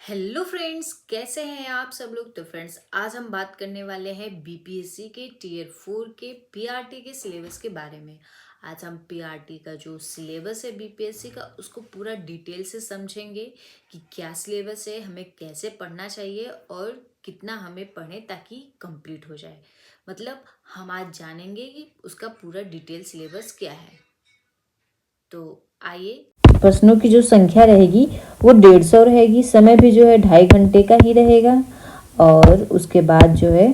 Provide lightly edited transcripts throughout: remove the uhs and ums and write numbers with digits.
Hello friends, कैसे हैं आप सब लोग। तो फ्रेंड्स, आज हम बात करने वाले हैं बीपीएससी के टीयर 4 के पीआरटी के सिलेबस के बारे में। आज हम पीआरटी का जो सिलेबस है बीपीएससी का, उसको पूरा डिटेल से समझेंगे कि क्या सिलेबस है, हमें कैसे पढ़ना चाहिए और कितना हमें पढ़ें ताकि कंप्लीट हो जाए। मतलब हम आज जानेंगे कि उसका पूरा डिटेल सिलेबस क्या है। तो आइए, प्रश्नों की जो संख्या रहेगी वो 150 रहेगी। समय भी जो है 2.5 घंटे का ही रहेगा। और उसके बाद जो है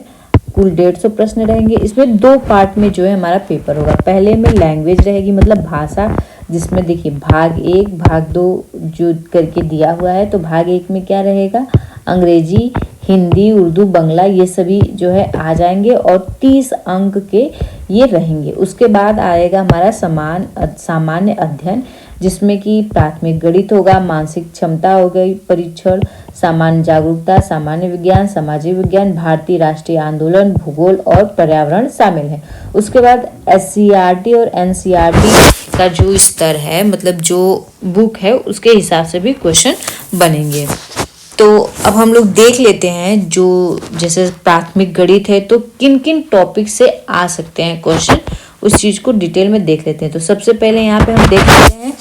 कुल 150 प्रश्न रहेंगे। इसमें 2 पार्ट में जो है हमारा पेपर होगा। पहले में लैंग्वेज रहेगी, मतलब भाषा, जिसमें देखिए भाग 1 भाग 2 जो करके दिया हुआ है। तो भाग 1 में क्या रहेगा, अंग्रेजी, हिंदी, उर्दू, बांग्ला, ये सभी जो है आ जाएंगे और 30 अंक के ये रहेंगे। उसके बाद आएगा हमारा सामान्य अध्ययन, जिसमें कि प्राथमिक गणित होगा, मानसिक क्षमता हो गई, परीक्षण, सामान्य जागरूकता, सामान्य विज्ञान, सामाजिक विज्ञान, भारतीय राष्ट्रीय आंदोलन, भूगोल और पर्यावरण शामिल है। उसके बाद एससीईआरटी और एनसीईआरटी का जो स्तर है, मतलब जो बुक है, उसके हिसाब से भी क्वेश्चन बनेंगे। तो अब हम लोग देख लेते हैं, जो जैसे प्राथमिक गणित है तो किन किन टॉपिक से आ सकते हैं क्वेश्चन, उस चीज को डिटेल में देख लेते हैं। तो सबसे पहले यहाँ पे हम देख लेते हैं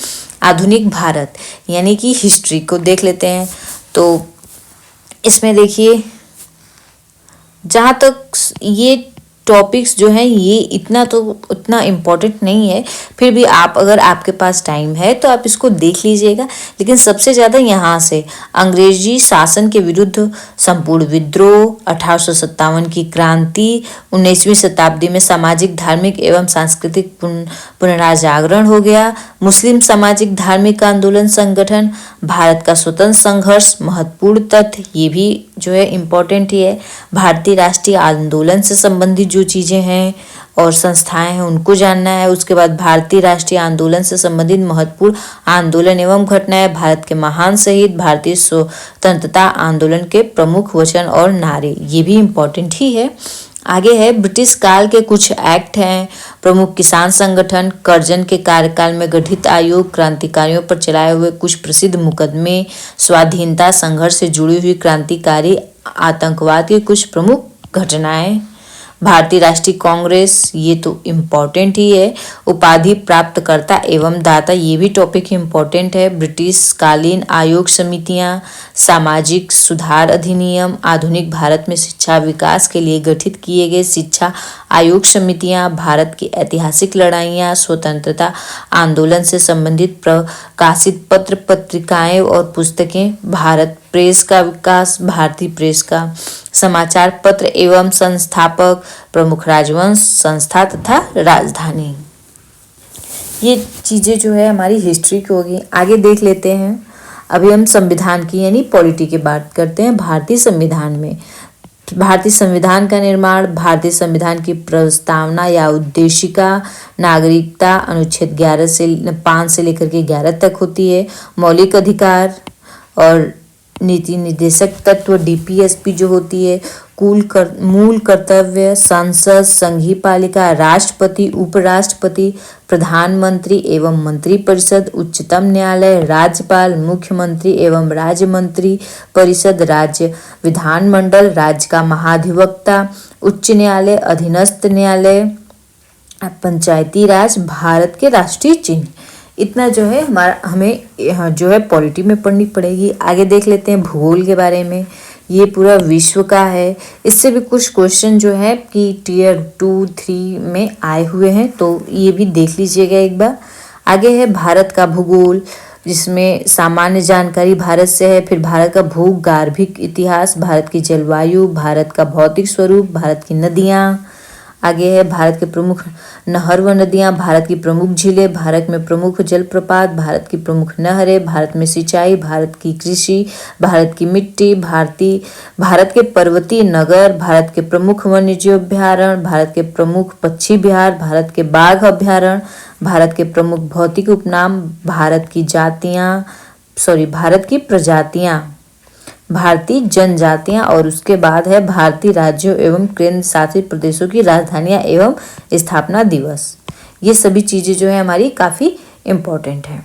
आधुनिक भारत, यानी कि हिस्ट्री को देख लेते हैं। तो इसमें देखिए, जहाँ तक ये टॉपिक्स जो हैं ये उतना इम्पोर्टेंट नहीं है, फिर भी आप अगर आपके पास टाइम है तो आप इसको देख लीजिएगा। लेकिन सबसे ज़्यादा यहाँ से अंग्रेजी शासन के विरुद्ध संपूर्ण विद्रोह, 1857 की क्रांति, 19वीं शताब्दी में सामाजिक, धार्मिक एवं सांस्कृतिक पुनराजागरण हो गया, मुस्लिम सामाजिक धार्मिक आंदोलन संगठन, भारत का स्वतंत्र संघर्ष, महत्वपूर्ण तथ्य, ये भी जो है इम्पोर्टेंट ही है। भारतीय राष्ट्रीय आंदोलन से संबंधित जो चीज़ें हैं और संस्थाएं हैं उनको जानना है। उसके बाद भारतीय राष्ट्रीय आंदोलन से संबंधित महत्वपूर्ण आंदोलन एवं घटनाएं, भारत के महान शहीद, भारतीय स्वतंत्रता आंदोलन के प्रमुख वचन और नारे, ये भी इम्पोर्टेंट ही है। आगे है ब्रिटिश काल के कुछ एक्ट हैं, प्रमुख किसान संगठन, कर्जन के कार्यकाल में गठित आयोग, क्रांतिकारियों पर चलाए हुए कुछ प्रसिद्ध मुकदमे, स्वाधीनता संघर्ष से जुड़ी हुई क्रांतिकारी आतंकवाद की कुछ प्रमुख घटनाएं, भारतीय राष्ट्रीय कांग्रेस, ये तो इम्पोर्टेंट ही है। उपाधि प्राप्तकर्ता एवं दाता, ये भी टॉपिक इम्पोर्टेंट है। ब्रिटिश कालीन आयोग समितियां, सामाजिक सुधार अधिनियम, आधुनिक भारत में शिक्षा विकास के लिए गठित किए गए शिक्षा आयोग समितियां, भारत की ऐतिहासिक लड़ाइयां, स्वतंत्रता आंदोलन से संबंधित प्रकाशित पत्र पत्रिकाएं और पुस्तकें, भारत प्रेस का विकास, भारतीय प्रेस का समाचार पत्र एवं संस्थापक, प्रमुख राजवंश, संस्था तथा राजधानी, ये चीज़ें जो है हमारी हिस्ट्री की होगी। आगे देख लेते हैं, अभी हम संविधान की यानी पॉलिटी की बात करते हैं। भारतीय संविधान में भारतीय संविधान का निर्माण, भारतीय संविधान की प्रस्तावना या उद्देशिका, नागरिकता अनुच्छेद 5 से लेकर के 11 तक होती है। मौलिक अधिकार और नीति निर्देशक तत्व, डीपीएसपी जो होती है, मूल कर्तव्य, संसद, संघीय पालिका, राष्ट्रपति, उपराष्ट्रपति, प्रधानमंत्री एवं मंत्रिपरिषद, उच्चतम न्यायालय, राज्यपाल, मुख्यमंत्री एवं राज्य मंत्री परिषद, राज्य विधानमंडल, राज्य का महाधिवक्ता, उच्च न्यायालय, अधीनस्थ न्यायालय, पंचायती राज, भारत के राष्ट्रीय चिन्ह, इतना जो है हमें जो है पॉलिटी में पढ़नी पड़ेगी। आगे देख लेते हैं भूगोल के बारे में, ये पूरा विश्व का है। इससे भी कुछ क्वेश्चन जो है कि टीयर 2, 3 में आए हुए हैं, तो ये भी देख लीजिएगा एक बार। आगे है भारत का भूगोल, जिसमें सामान्य जानकारी भारत से है, फिर भारत का भूगर्भिक इतिहास, भारत की जलवायु, भारत का भौतिक स्वरूप, भारत की नदियाँ। आगे है भारत के प्रमुख नहर व नदियाँ, भारत की प्रमुख झीलें, भारत में प्रमुख जलप्रपात, भारत की प्रमुख नहरें, भारत में सिंचाई, भारत की कृषि, भारत की मिट्टी, भारत के पर्वतीय नगर, भारत के प्रमुख वन्यजीव अभ्यारण्य, भारत के प्रमुख पक्षी विहार, भारत के बाघ अभ्यारण्य, भारत के प्रमुख भौतिक उपनाम, भारत की प्रजातियाँ, भारतीय जनजातियां, और उसके बाद है भारतीय राज्यों एवं केंद्र शासित प्रदेशों की राजधानियां एवं स्थापना दिवस। ये सभी चीजें जो है हमारी काफी इम्पोर्टेंट है।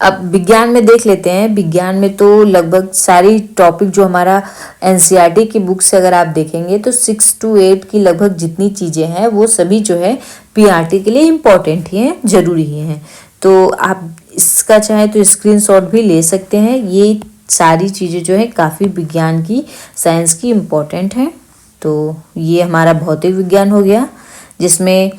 अब विज्ञान में देख लेते हैं। विज्ञान में तो लगभग सारी टॉपिक जो हमारा एनसीईआरटी की बुक से अगर आप देखेंगे तो 6 to 8 की लगभग जितनी चीज़ें हैं वो सभी जो है पीआरटी के लिए इम्पोर्टेंट ही हैं, ज़रूरी ही हैं। तो आप इसका चाहे तो स्क्रीनशॉट भी ले सकते हैं। ये सारी चीज़ें जो है काफ़ी विज्ञान की, साइंस की इम्पोर्टेंट हैं। तो ये हमारा भौतिक विज्ञान हो गया, जिसमें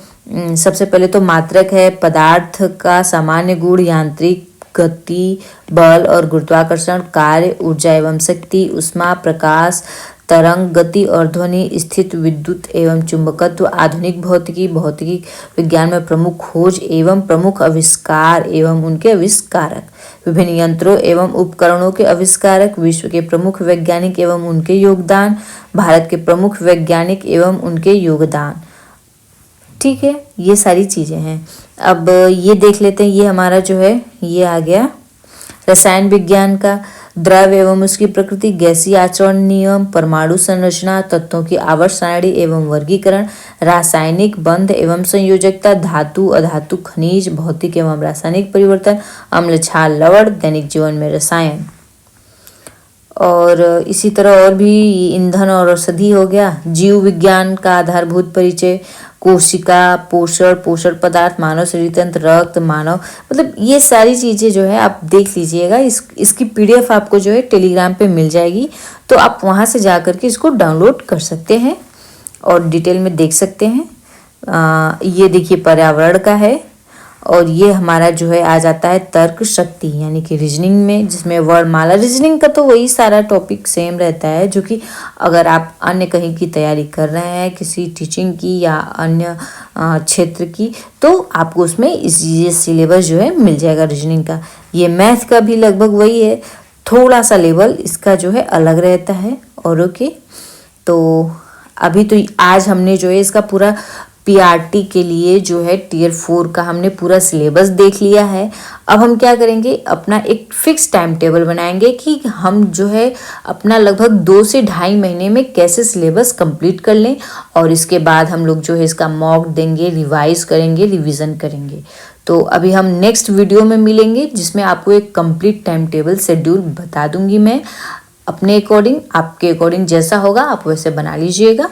सबसे पहले तो मात्रक है, पदार्थ का सामान्य गुण, यांत्रिक गति, बल और गुरुत्वाकर्षण, कार्य, ऊर्जा एवं शक्ति, उष्मा, प्रकाश, तरंग, गति और ध्वनि, स्थित, विद्युत एवं चुंबकत्व। आधुनिक भौतिकी, भौतिकी विज्ञान में प्रमुख खोज एवं प्रमुख आविष्कार एवं उनके आविष्कारक, विभिन्न यंत्रों एवं उपकरणों के आविष्कारक, विश्व के प्रमुख वैज्ञानिक एवं उनके योगदान, भारत के प्रमुख वैज्ञानिक एवं उनके योगदान। ठीक है, ये सारी चीज़ें हैं। अब ये देख लेते हैं, ये हमारा जो है ये आ गया रसायन विज्ञान का। द्रव एवं उसकी प्रकृति, गैसीय आचरण नियम, परमाणु संरचना, तत्वों की आवर्त सारणी एवं वर्गीकरण, रासायनिक बंध एवं संयोजकता, धातु अधातु खनिज, भौतिक एवं रासायनिक परिवर्तन, अम्ल क्षार लवण, दैनिक जीवन में रसायन। और इसी तरह और भी ईंधन और औषधि हो गया। जीव विज्ञान का आधारभूत परिचय, कोशिका, पोषण, पोषण पदार्थ, मानव शरीर तंत्र, रक्त, मानव, मतलब ये सारी चीज़ें जो है आप देख लीजिएगा। इसकी पीडीएफ आपको जो है टेलीग्राम पे मिल जाएगी, तो आप वहाँ से जा कर के इसको डाउनलोड कर सकते हैं और डिटेल में देख सकते हैं। ये देखिए पर्यावरण का है, और ये हमारा जो है आ जाता है तर्क शक्ति यानी कि रीजनिंग में, जिसमें वर्णमाला। रीजनिंग का तो वही सारा टॉपिक सेम रहता है, जो कि अगर आप अन्य कहीं की तैयारी कर रहे हैं, किसी टीचिंग की या अन्य क्षेत्र की, तो आपको उसमें ये सिलेबस जो है मिल जाएगा रीजनिंग का। ये मैथ का भी लगभग वही है, थोड़ा सा लेवल इसका जो है अलग रहता है। और ओके, तो अभी तो आज हमने जो है इसका पूरा पीआरटी के लिए जो है टियर 4 का हमने पूरा सिलेबस देख लिया है। अब हम क्या करेंगे, अपना एक फिक्स टाइम टेबल बनाएंगे कि हम जो है अपना लगभग 2 से 2.5 महीने में कैसे सिलेबस कंप्लीट कर लें, और इसके बाद हम लोग जो है इसका मॉक देंगे, रिवाइज करेंगे, रिवीजन करेंगे। तो अभी हम नेक्स्ट वीडियो में मिलेंगे, जिसमें आपको एक कंप्लीट टाइम टेबल शेड्यूल बता दूंगी मैं अपने अकॉर्डिंग। आपके अकॉर्डिंग जैसा होगा आप वैसे बना लीजिएगा।